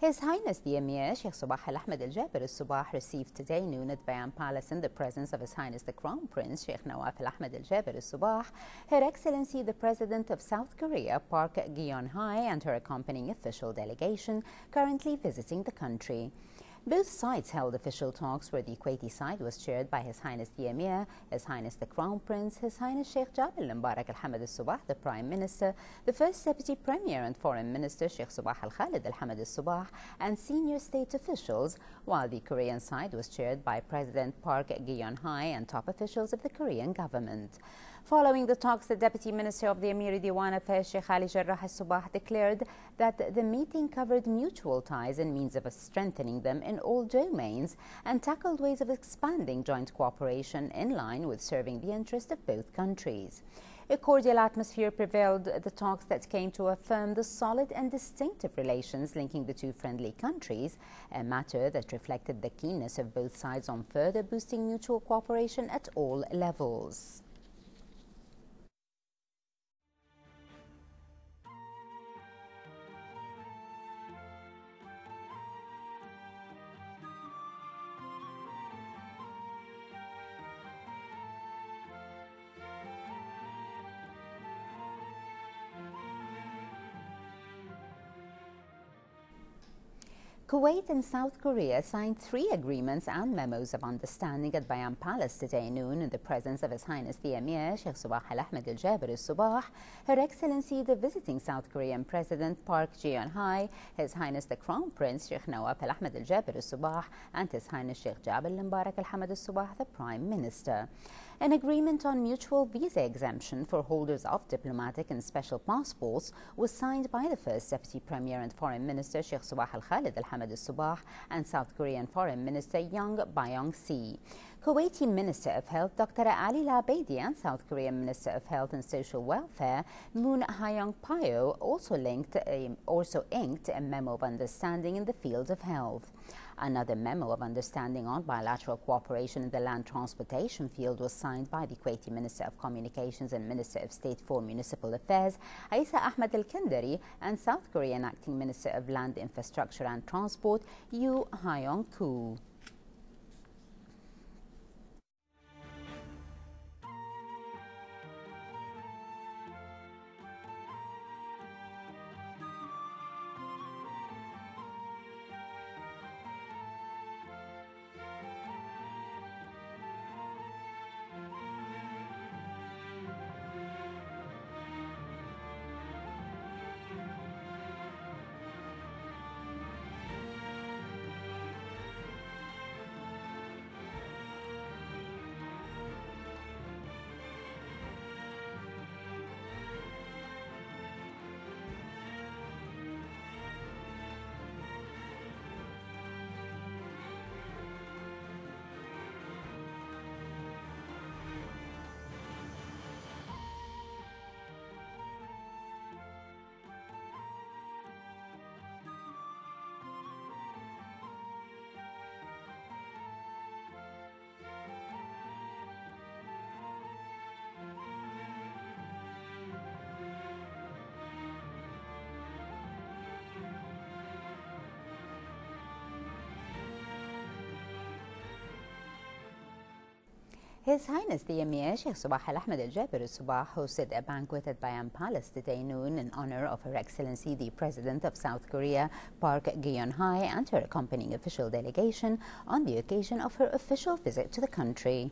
His Highness the Emir Sheikh Sabah Al Ahmed Al Jaber Al Sabah received today noon at Bayan Palace in the presence of His Highness the Crown Prince Sheikh Nawaf Al Ahmed Al Jaber Al Sabah, Her Excellency the President of South Korea Park Geun-hye and her accompanying official delegation currently visiting the country. Both sides held official talks where the Kuwaiti side was chaired by His Highness the Emir, His Highness the Crown Prince, His Highness Sheikh Jabal Mbarak Al Hamad Al Sabah, the Prime Minister, the First Deputy Premier and Foreign Minister Sheikh Sabah Al Khalid Al Hamad Al Sabah, and senior state officials, while the Korean side was chaired by President Park Geun-hye and top officials of the Korean government. Following the talks, the Deputy Minister of the Emiri Diwan Affairs Sheikh Ali Jarrah Al Sabah declared that the meeting covered mutual ties and means of strengthening them in all domains and tackled ways of expanding joint cooperation in line with serving the interest of both countries. A cordial atmosphere prevailed at the talks that came to affirm the solid and distinctive relations linking the two friendly countries, a matter that reflected the keenness of both sides on further boosting mutual cooperation at all levels. Kuwait and South Korea signed 3 agreements and memos of understanding at Bayan Palace today noon in the presence of His Highness the Emir Sheikh Sabah Al Ahmed Al Jaber Al Sabah, Her Excellency the visiting South Korean President Park Geun-hye, His Highness the Crown Prince Sheikh Nawaf Al Ahmed Al Jaber Al Sabah, and His Highness Sheikh Jabal Mbarak Al Hamad Al Sabah, the Prime Minister. An agreement on mutual visa exemption for holders of diplomatic and special passports was signed by the First Deputy Premier and Foreign Minister Sheikh Sabah Al Khalid Al Hamad Al Sabah and South Korean Foreign Minister Yang Byong-si. Kuwaiti Minister of Health Dr. Ali Labeidi and South Korean Minister of Health and Social Welfare Moon Hyung-pyo also inked a memo of understanding in the field of health. Another memo of understanding on bilateral cooperation in the land transportation field was signed by the Kuwaiti Minister of Communications and Minister of State for Municipal Affairs Isa Ahmed Al-Kindari and South Korean Acting Minister of Land Infrastructure and Transport Yoo Hyung-koo. His Highness the Emir Sheikh Sabah Al Ahmed Al Jaber Al Sabah hosted a banquet at Bayan Palace today noon in honor of Her Excellency the President of South Korea Park Geun-hye and her accompanying official delegation on the occasion of her official visit to the country.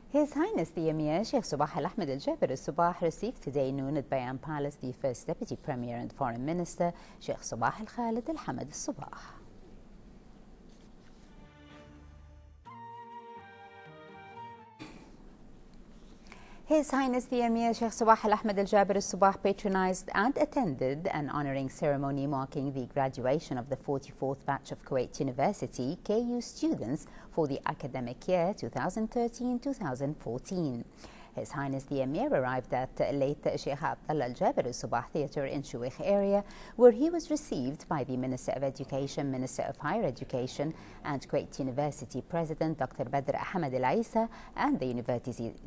His Highness the Emir Sheikh Sabah Al-Ahmed Al-Jaber Al-Sabah received today noon at Bayan Palace the First Deputy Premier and Foreign Minister Sheikh Sabah Al-Khalid Al-Hamad Al-Sabah. His Highness the Emir Sheikh Sabah Al-Ahmed Al-Jaber Al-Sabah patronized and attended an honoring ceremony marking the graduation of the 44th batch of Kuwait University KU students for the academic year 2013-2014. His Highness the Emir arrived at late Sheikh Abdullah Al-Jaber Al-Sabah Theatre in Shuwaikh area, where he was received by the Minister of Education, Minister of Higher Education and Kuwait University President Dr. Badr Ahmed Al-Aisa and the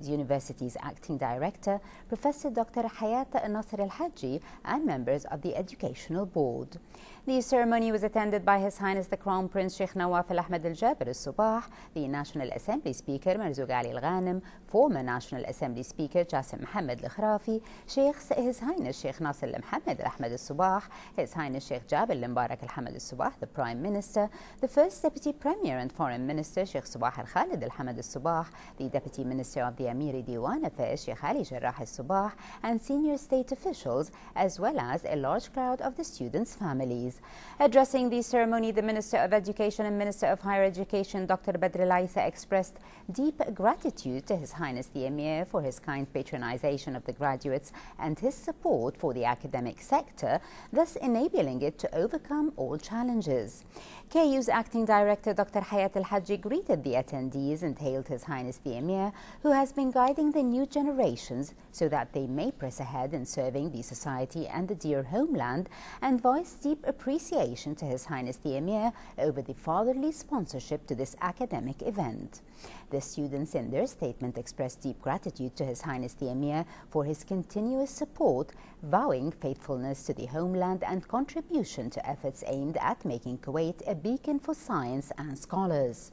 university's Acting Director, Professor Dr. Hayat Nasser Al-Haji and members of the Educational Board. The ceremony was attended by His Highness the Crown Prince Sheikh Nawaf Al-Ahmed Al-Jaber Al-Sabah, the National Assembly Speaker Marzouk Ali Al-Ghanem, former National Assembly Speaker Jassim Mohammed Al-Khrafi, His Highness Sheikh Nasser Al-Mohammed Al-Ahmed Al-Sabah, His Highness Sheikh Jabir Al-Mubarak Al-Hamad Al-Sabah, the Prime Minister, the First Deputy Premier and Foreign Minister Sheikh Sabah Al-Khalid Al-Hamad Al-Sabah, the Deputy Minister of the Amiri Diwan Affairs Sheikh Ali Jarrah Al-Sabah, and senior state officials, as well as a large crowd of the students' families. Addressing the ceremony, the Minister of Education and Minister of Higher Education Dr. Badr Al-Aisa expressed deep gratitude to His Highness the Emir for his kind patronization of the graduates and his support for the academic sector, thus enabling it to overcome all challenges. KU's Acting Director Dr. Hayat Al-Haji greeted the attendees and hailed His Highness the Emir, who has been guiding the new generations so that they may press ahead in serving the society and the dear homeland, and voiced deep appreciation to His Highness the Emir over the fatherly sponsorship to this academic event. The students in their statement expressed deep gratitude to His Highness the Emir for his continuous support, vowing faithfulness to the homeland and contribution to efforts aimed at making Kuwait a beacon for science and scholars.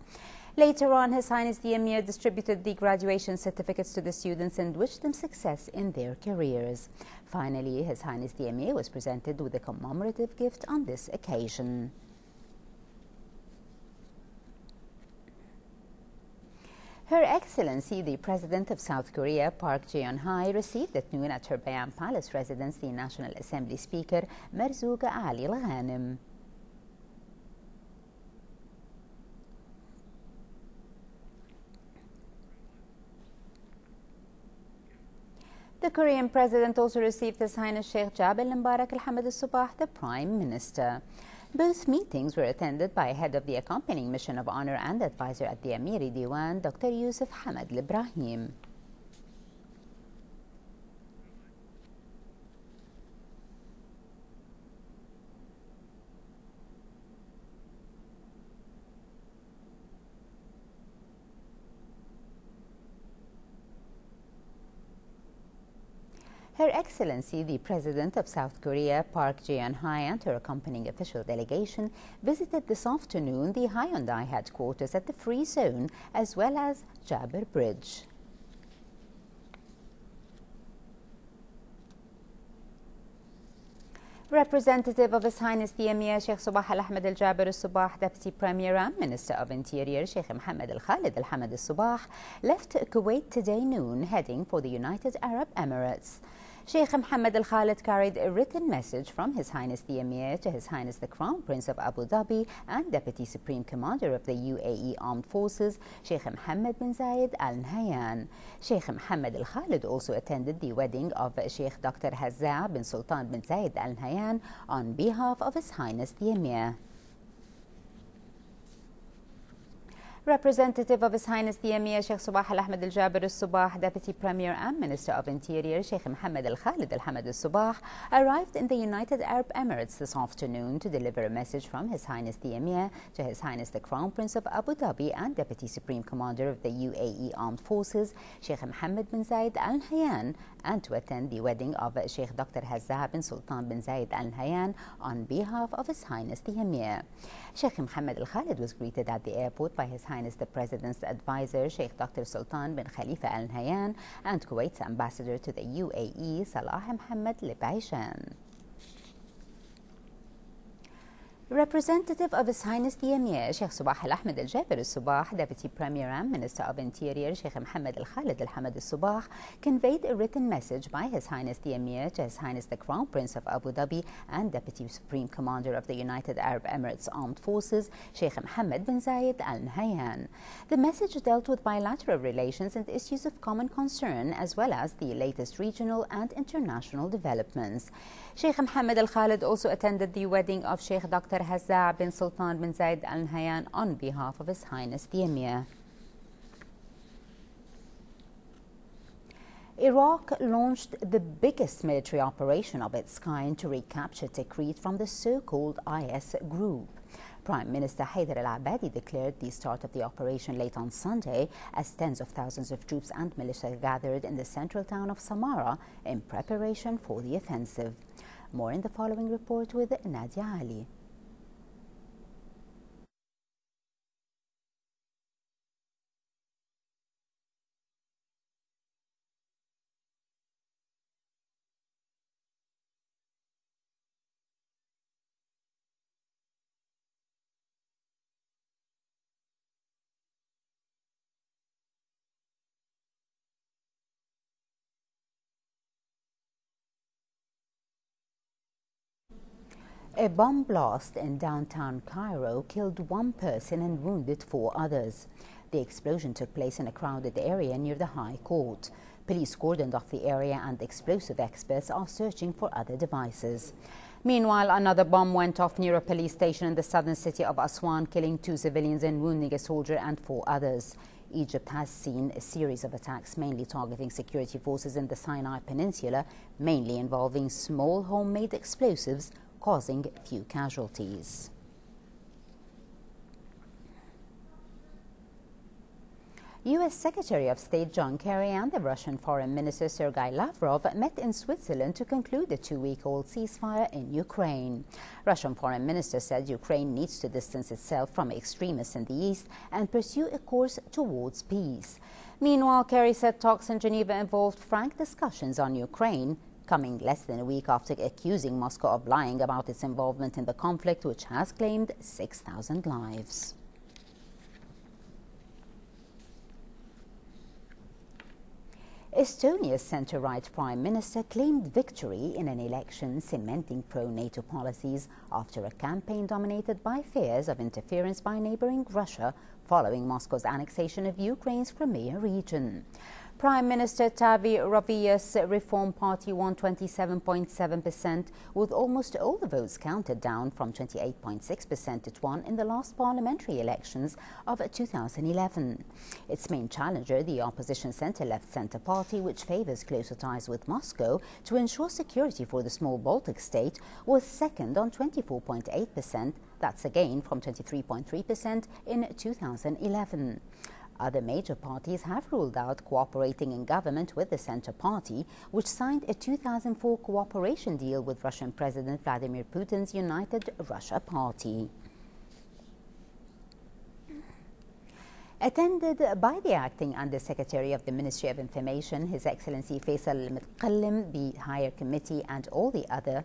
Later on, His Highness the Emir distributed the graduation certificates to the students and wished them success in their careers. Finally, His Highness the Emir was presented with a commemorative gift on this occasion. Her Excellency, the President of South Korea, Park Geun-hye, received at noon at her Bayan Palace residence the National Assembly Speaker, Marzouk Ali Al-Ghanem. The Korean President also received His Highness Sheikh Jabir Al-Mubarak Al-Hamad Al-Sabah, the Prime Minister. Both meetings were attended by head of the accompanying mission of honor and advisor at the Amiri Diwan, Dr. Yusuf Hamad Al-Ibrahim. Her Excellency, the President of South Korea, Park Geun-hye, and her accompanying official delegation visited this afternoon the Hyundai headquarters at the Free Zone, as well as Jabir Bridge. Representative of His Highness the Emir Sheikh Sabah Al-Ahmed Al-Jaber Al-Sabah, Deputy Premier and Minister of Interior Sheikh Mohammed Al-Khalid Al-Hamad Al-Sabah left Kuwait today noon, heading for the United Arab Emirates. Sheikh Mohammed Al-Khalid carried a written message from His Highness the Emir to His Highness the Crown Prince of Abu Dhabi and Deputy Supreme Commander of the UAE Armed Forces, Sheikh Mohammed bin Zayed Al Nahyan. Sheikh Mohammed Al-Khalid also attended the wedding of Sheikh Dr. Hazza bin Sultan bin Zayed Al Nahyan on behalf of His Highness the Emir. Representative of His Highness the Emir Sheikh Sabah Al-Ahmed Al-Jaber Al-Sabah, Deputy Premier and Minister of Interior Sheikh Mohammed Al-Khalid Al-Hamad Al-Sabah arrived in the United Arab Emirates this afternoon to deliver a message from His Highness the Emir to His Highness the Crown Prince of Abu Dhabi and Deputy Supreme Commander of the UAE Armed Forces Sheikh Mohammed bin Zayed Al Nahyan, and to attend the wedding of Sheikh Dr. Hazza bin Sultan bin Zayed Al Nahyan on behalf of His Highness the Emir. Sheikh Mohammed Al-Khalid was greeted at the airport by His Highness the President's advisor Sheikh Dr. Sultan bin Khalifa Al Nahyan and Kuwait's ambassador to the UAE Salah Mohammed Al-Baishan. Representative of His Highness the Emir Sheikh Sabah Al-Ahmed Al-Jaber Al-Sabah, Deputy Premier and Minister of Interior Sheikh Mohammed Al-Khalid Al-Hamad Al-Sabah, conveyed a written message by His Highness the Emir to His Highness the Crown Prince of Abu Dhabi and Deputy Supreme Commander of the United Arab Emirates Armed Forces Sheikh Mohammed bin Zayed Al Nahyan. The message dealt with bilateral relations and issues of common concern, as well as the latest regional and international developments. Sheikh Mohammed Al-Khalid also attended the wedding of Sheikh Dr. Hazza bin Sultan bin Zayed Al Nahyan on behalf of His Highness the Emir. Iraq launched the biggest military operation of its kind to recapture Tikrit from the so-called IS group. Prime Minister Haider al-Abadi declared the start of the operation late on Sunday as tens of thousands of troops and militia gathered in the central town of Samarra in preparation for the offensive. More in the following report with Nadia Ali. A bomb blast in downtown Cairo killed one person and wounded 4 others. The explosion took place in a crowded area near the High Court. Police cordoned off the area and explosive experts are searching for other devices. Meanwhile, another bomb went off near a police station in the southern city of Aswan, killing 2 civilians and wounding a soldier and 4 others. Egypt has seen a series of attacks mainly targeting security forces in the Sinai Peninsula, mainly involving small homemade explosives, causing few casualties. U.S. Secretary of State John Kerry and the Russian Foreign Minister Sergei Lavrov met in Switzerland to conclude a 2-week-old ceasefire in Ukraine. Russian Foreign Minister said Ukraine needs to distance itself from extremists in the east and pursue a course towards peace. Meanwhile, Kerry said talks in Geneva involved frank discussions on Ukraine, coming less than a week after accusing Moscow of lying about its involvement in the conflict, which has claimed 6,000 lives. Estonia's centre-right Prime Minister claimed victory in an election cementing pro-NATO policies after a campaign dominated by fears of interference by neighbouring Russia following Moscow's annexation of Ukraine's Crimea region. Prime Minister Tavi Ravia's Reform Party won 27.7%, with almost all the votes counted, down from 28.6% it won in the last parliamentary elections of 2011. Its main challenger, the opposition centre-left Centre Party, which favours closer ties with Moscow to ensure security for the small Baltic state, was second on 24.8%. That's a gain from 23.3% in 2011. Other major parties have ruled out cooperating in government with the Centre Party, which signed a 2004 cooperation deal with Russian President Vladimir Putin's United Russia Party. Attended by the Acting Under-Secretary of the Ministry of Information, His Excellency Faisal Al-Mutqallim, the Higher Committee and all the other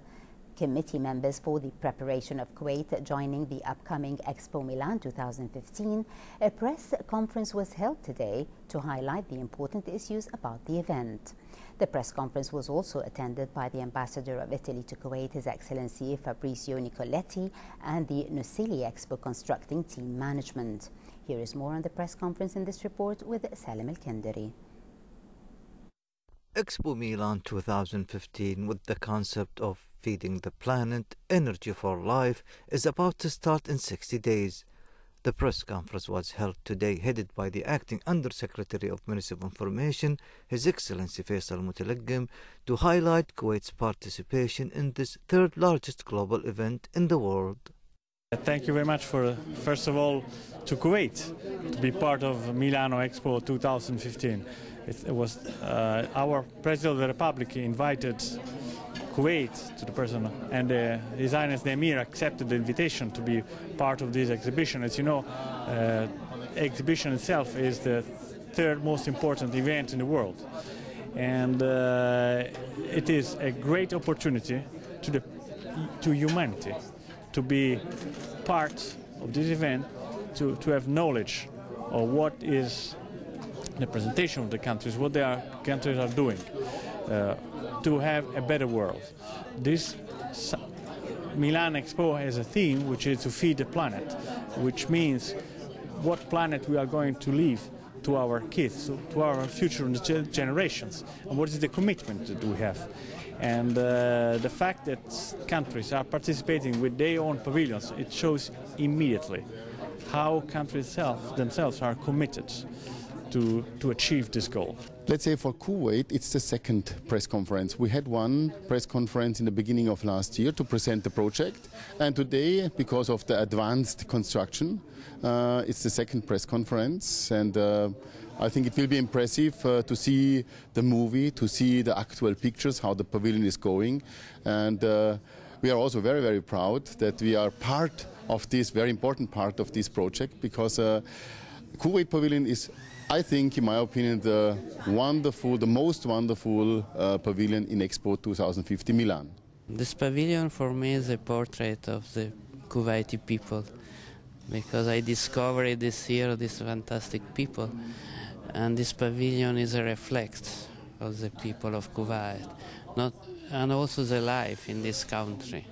committee members for the preparation of Kuwait joining the upcoming Expo Milan 2015, a press conference was held today to highlight the important issues about the event. The press conference was also attended by the Ambassador of Italy to Kuwait, His Excellency Fabrizio Nicoletti, and the Nusili Expo Constructing Team Management. Here is more on the press conference in this report with Salim Al-Kendari. Expo Milan 2015, with the concept of feeding the planet, energy for life, is about to start in 60 days. The press conference was held today, headed by the Acting Under-Secretary of Ministry of Information, His Excellency Faisal Al-Mutqallim, to highlight Kuwait's participation in this third largest global event in the world. Thank you very much for, first of all, to Kuwait to be part of Milano Expo 2015. It was our President of the Republic invited Kuwait to the person, and His Highness the Emir accepted the invitation to be part of this exhibition. As you know, exhibition itself is the third most important event in the world, and it is a great opportunity to humanity to be part of this event, to have knowledge of what is the presentation of the countries, what their countries are doing, to have a better world. This Milan Expo has a theme which is to feed the planet, which means what planet we are going to leave to our kids, to our future generations, and what is the commitment that we have. And the fact that countries are participating with their own pavilions, it shows immediately how countries themselves are committed to achieve this goal. Let's say for Kuwait, it's the second press conference. We had one press conference in the beginning of last year to present the project, and today, because of the advanced construction, it's the second press conference, and I think it will be impressive to see the movie, to see the actual pictures, how the pavilion is going, and we are also very, very proud that we are part of this, very important part of this project, because Kuwait Pavilion is, I think, in my opinion, the most wonderful pavilion in Expo 2050 Milan. This pavilion for me is a portrait of the Kuwaiti people, because I discovered this year these fantastic people, and this pavilion is a reflection of the people of Kuwait, and also the life in this country.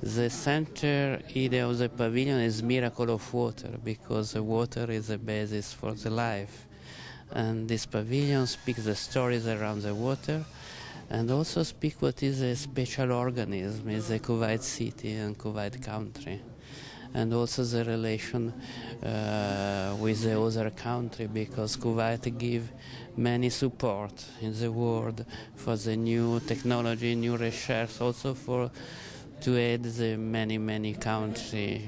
The center idea of the pavilion is miracle of water, because the water is the basis for the life. And this pavilion speaks the stories around the water, and also speak what is a special organism is the Kuwait city and Kuwait country, and also the relation with the other country, because Kuwait give many support in the world for the new technology, new research, also to aid the many countries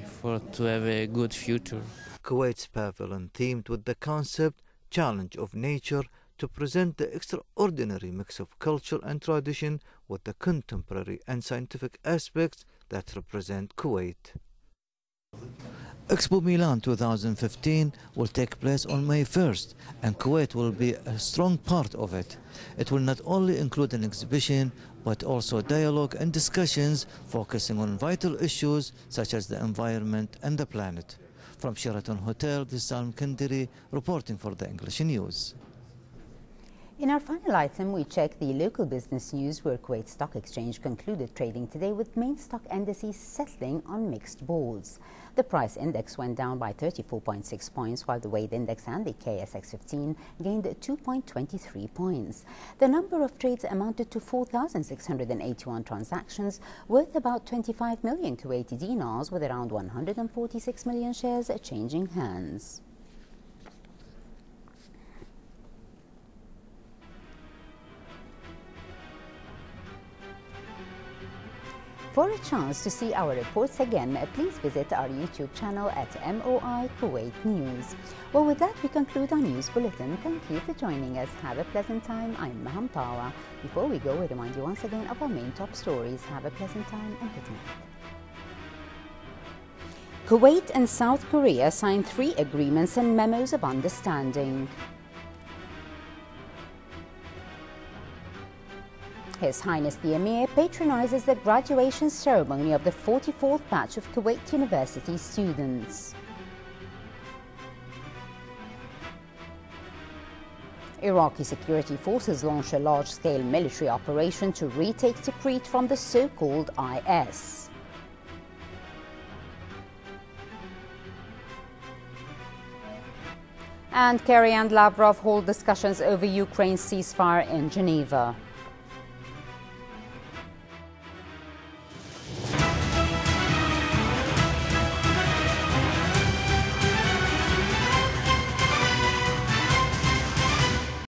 to have a good future. Kuwait's pavilion themed with the concept Challenge of Nature to present the extraordinary mix of culture and tradition with the contemporary and scientific aspects that represent Kuwait. Expo Milan 2015 will take place on May 1st, and Kuwait will be a strong part of it. It will not only include an exhibition, but also dialogue and discussions focusing on vital issues such as the environment and the planet. From Sheraton Hotel, this is Salm Kandiri reporting for the English News. In our final item, we check the local business news, where Kuwait Stock Exchange concluded trading today with main stock indices settling on mixed boards. The price index went down by 34.6 points, while the weight index and the KSX 15 gained 2.23 points. The number of trades amounted to 4,681 transactions, worth about 25 million Kuwaiti dinars, with around 146 million shares changing hands. For a chance to see our reports again, please visit our YouTube channel at MOI Kuwait News. Well, with that, we conclude our news bulletin. Thank you for joining us. Have a pleasant time. I'm Maham Tawa. Before we go, we remind you once again of our main top stories. Have a pleasant time and good night. Kuwait and South Korea signed 3 agreements and memos of understanding. His Highness the Emir patronizes the graduation ceremony of the 44th batch of Kuwait University students. Iraqi security forces launch a large-scale military operation to retake Tikrit from the so-called IS. And Kerry and Lavrov hold discussions over Ukraine's ceasefire in Geneva.